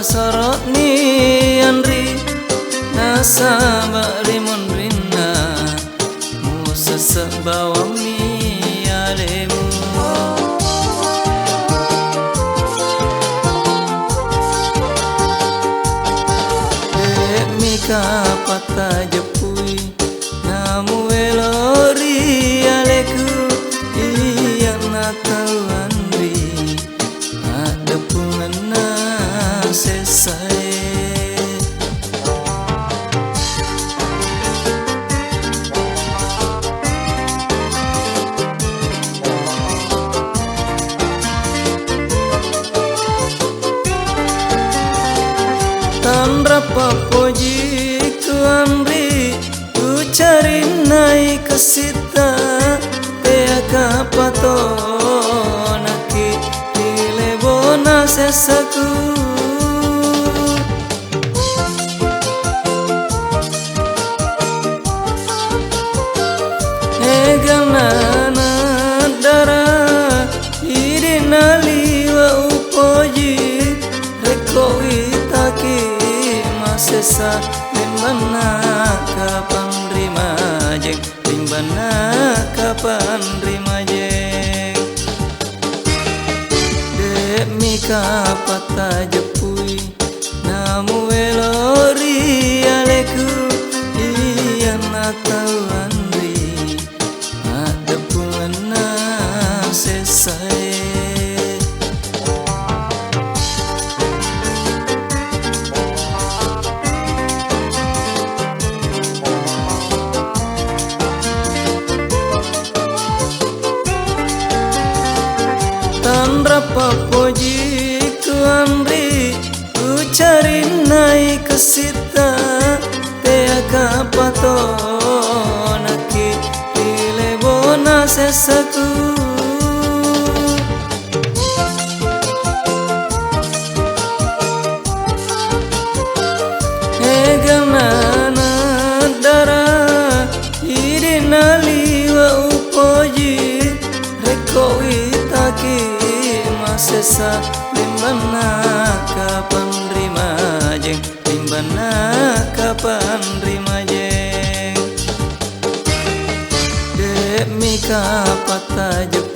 sorot ni Andri nasa bakrimon rina musa sebawang ni alemu mika pata jepui namu elori aleku iya na tahu Andri ada pungana selesai Tandra papoji ku Andri ku cari naik ke sita tea kapato naki ile bona sesaku eganana dara idinali wa upoji reko itaki sesa limbana kapan rima jeng limbana kapan rima jeng demi kapata jepui namu elori aleku iya na tahu Andri ada pungana selesai Tandra papoji ku Andri ku cari naik ke sita tea kapato naki ile bona sesaku eganana dara idinali wa upoji reko itaki sesa limbana kapan rima jeng limbana kapan rima jeng demi kapata jepui